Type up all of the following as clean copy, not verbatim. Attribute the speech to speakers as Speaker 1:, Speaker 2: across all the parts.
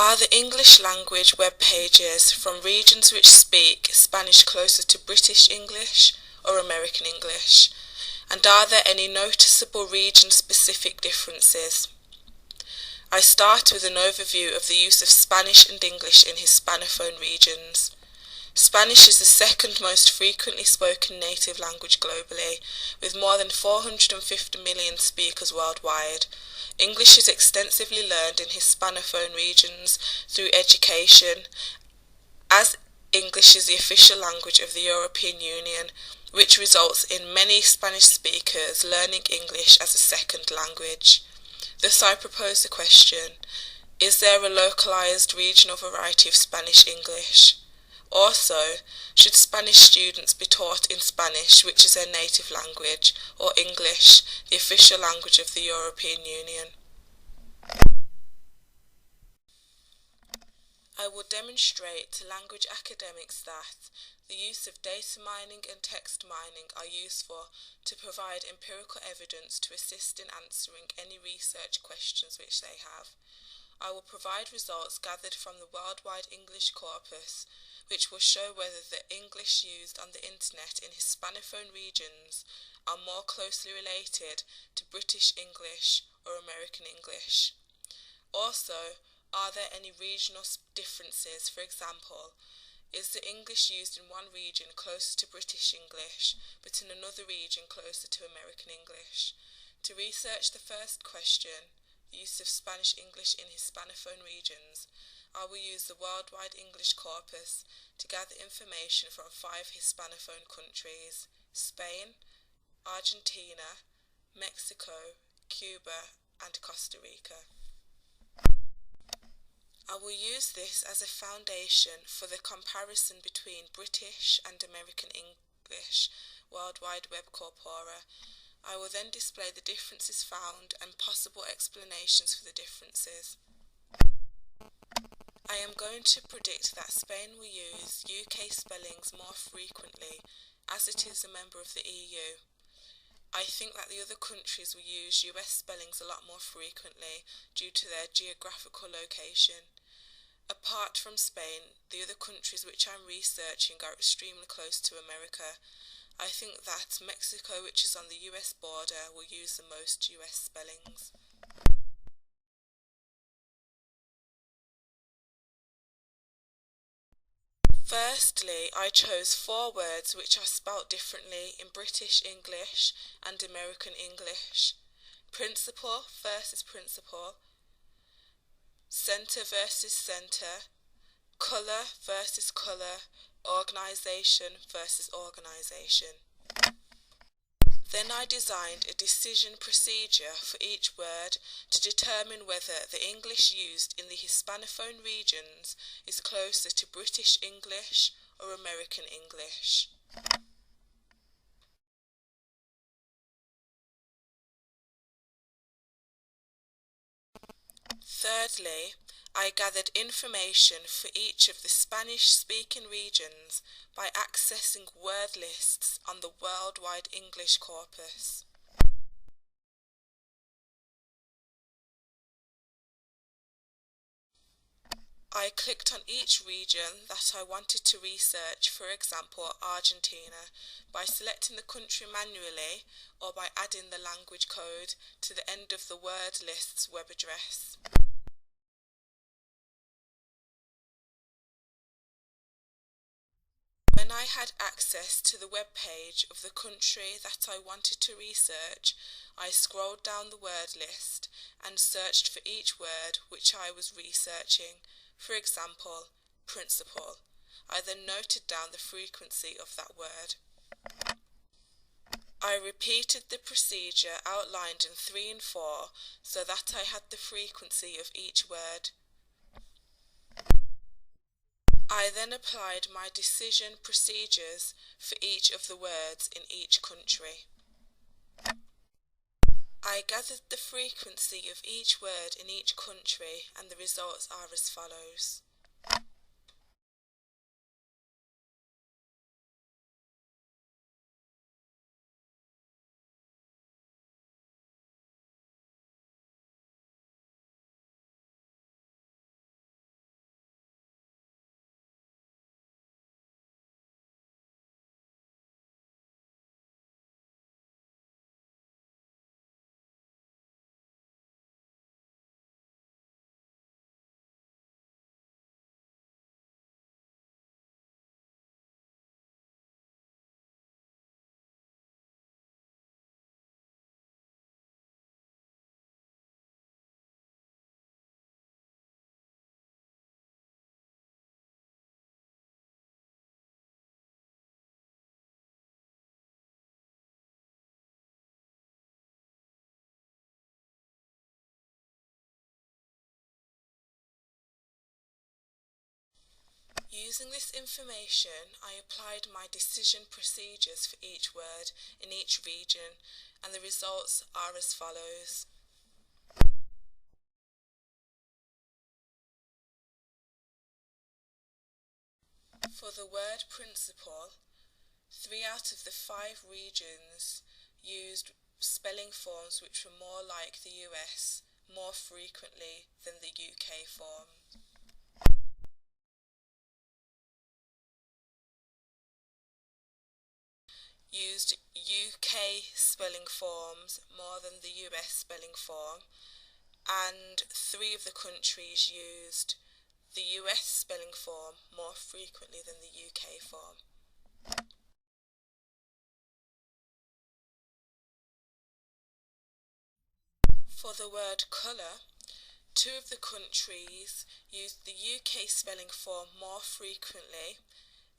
Speaker 1: Are the English language web pages from regions which speak Spanish closer to British English or American English? And are there any noticeable region-specific differences? I start with an overview of the use of Spanish and English in Hispanophone regions. Spanish is the second most frequently spoken native language globally, with more than 450 million speakers worldwide. English is extensively learned in Hispanophone regions through education, as English is the official language of the European Union, which results in many Spanish speakers learning English as a second language. Thus I propose the question, is there a localized regional variety of Spanish-English? Also, should Spanish students be taught in Spanish, which is their native language, or English, the official language of the European Union? I will demonstrate to language academics that the use of data mining and text mining are useful to provide empirical evidence to assist in answering any research questions which they have. I will provide results gathered from the worldwide English corpus, which will show whether the English used on the internet in Hispanophone regions are more closely related to British English or American English. Also, are there any regional differences? For example, is the English used in one region closer to British English, but in another region closer to American English? To research the first question, the use of Spanish-English in Hispanophone regions, I will use the worldwide English corpus to gather information from 5 Hispanophone countries: Spain, Argentina, Mexico, Cuba, and Costa Rica. I will use this as a foundation for the comparison between British and American English Worldwide Web Corpora. I will then display the differences found and possible explanations for the differences. I am going to predict that Spain will use UK spellings more frequently, as it is a member of the EU. I think that the other countries will use US spellings a lot more frequently due to their geographical location. Apart from Spain, the other countries which I'm researching are extremely close to America. I think that Mexico, which is on the US border, will use the most US spellings. Firstly, I chose 4 words which are spelt differently in British English and American English. Principal versus principal, centre versus centre, colour versus colour, organisation versus organisation. Then I designed a decision procedure for each word to determine whether the English used in the Hispanophone regions is closer to British English or American English. Thirdly, I gathered information for each of the Spanish-speaking regions by accessing word lists on the worldwide English corpus. I clicked on each region that I wanted to research, for example Argentina, by selecting the country manually or by adding the language code to the end of the word list's web address. When I had access to the web page of the country that I wanted to research, I scrolled down the word list and searched for each word which I was researching. For example, principal. I then noted down the frequency of that word. I repeated the procedure outlined in 3 and 4 so that I had the frequency of each word. I then applied my decision procedures for each of the words in each country. I gathered the frequency of each word in each country, and the results are as follows. Using this information, I applied my decision procedures for each word in each region, and the results are as follows. For the word principal, 3 out of the 5 regions used spelling forms which were more like the US more frequently than the UK form. Used UK spelling forms more than the US spelling form, and 3 of the countries used the US spelling form more frequently than the UK form. For the word colour, 2 of the countries used the UK spelling form more frequently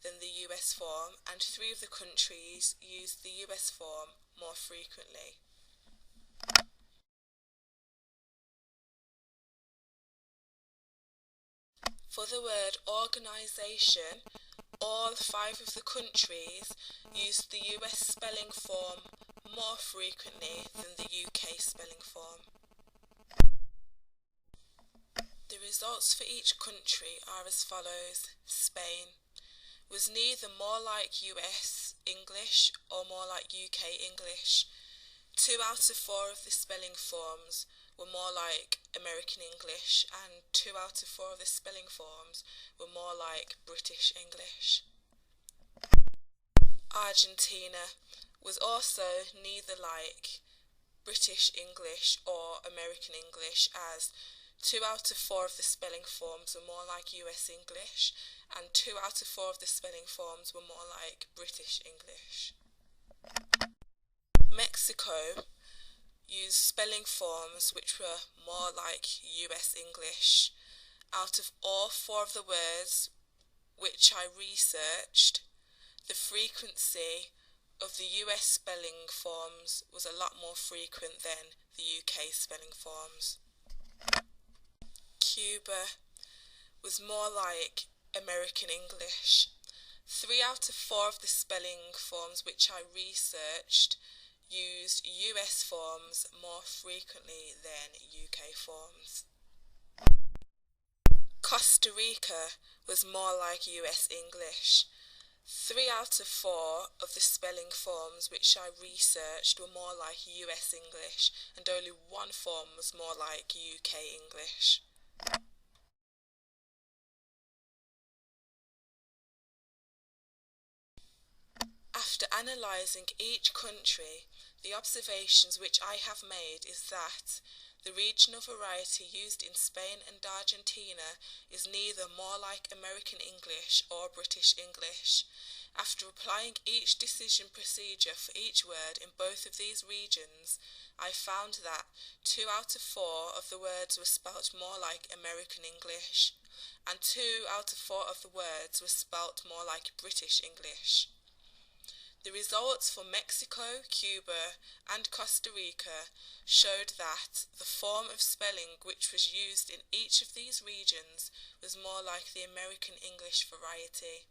Speaker 1: than the US form, and 3 of the countries used the US form more frequently. For the word organisation, all 5 of the countries used the US spelling form more frequently than the UK spelling form. The results for each country are as follows. Spain was neither more like US English or more like UK English. 2 out of 4 of the spelling forms were more like American English, and 2 out of 4 of the spelling forms were more like British English. Argentina was also neither like British English or American English, as 2 out of 4 of the spelling forms were more like US English, and 2 out of 4 of the spelling forms were more like British English. Mexico used spelling forms which were more like US English. Out of all 4 of the words which I researched, the frequency of the US spelling forms was a lot more frequent than the UK spelling forms. Cuba was more like American English. 3 out of 4 of the spelling forms which I researched used US forms more frequently than UK forms. Costa Rica was more like US English. 3 out of 4 of the spelling forms which I researched were more like US English, and only 1 form was more like UK English. After analysing each country, the observations which I have made is that the regional variety used in Spain and Argentina is neither more like American English or British English. After applying each decision procedure for each word in both of these regions, I found that 2 out of 4 of the words were spelt more like American English, and 2 out of 4 of the words were spelt more like British English. The results for Mexico, Cuba, and Costa Rica showed that the form of spelling which was used in each of these regions was more like the American English variety.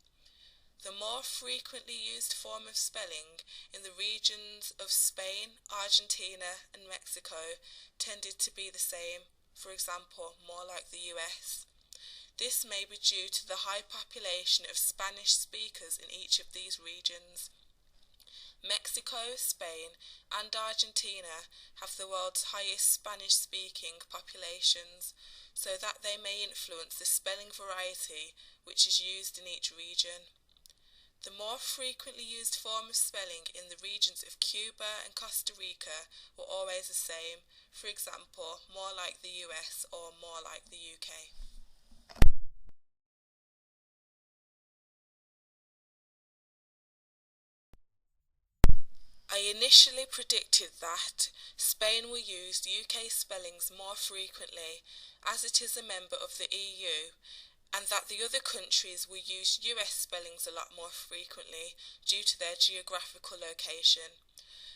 Speaker 1: The more frequently used form of spelling in the regions of Spain, Argentina, and Mexico tended to be the same, for example, more like the US. This may be due to the high population of Spanish speakers in each of these regions. Mexico, Spain, and Argentina have the world's highest Spanish-speaking populations, so that they may influence the spelling variety which is used in each region. The more frequently used form of spelling in the regions of Cuba and Costa Rica were always the same, for example, more like the US or more like the UK. I initially predicted that Spain will use UK spellings more frequently, as it is a member of the EU, and that the other countries will use US spellings a lot more frequently due to their geographical location.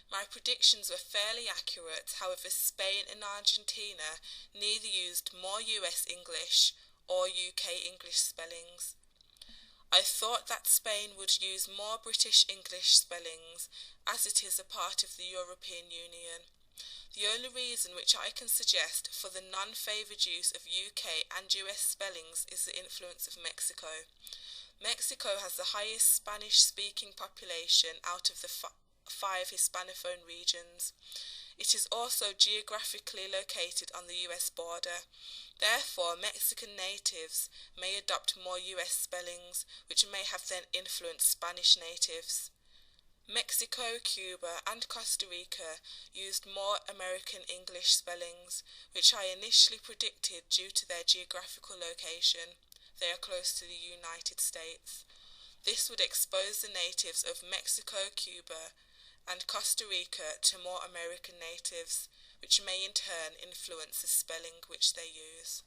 Speaker 1: My predictions were fairly accurate, however Spain and Argentina neither used more US English or UK English spellings. I thought that Spain would use more British English spellings as it is a part of the European Union. The only reason which I can suggest for the non-favoured use of UK and US spellings is the influence of Mexico. Mexico has the highest Spanish-speaking population out of the five Hispanophone regions. It is also geographically located on the US border. Therefore, Mexican natives may adopt more US spellings, which may have then influenced Spanish natives. Mexico, Cuba, and Costa Rica used more American English spellings, which I initially predicted due to their geographical location. They are close to the United States. This would expose the natives of Mexico, Cuba, and Costa Rica to more American natives, which may in turn influence the spelling which they use.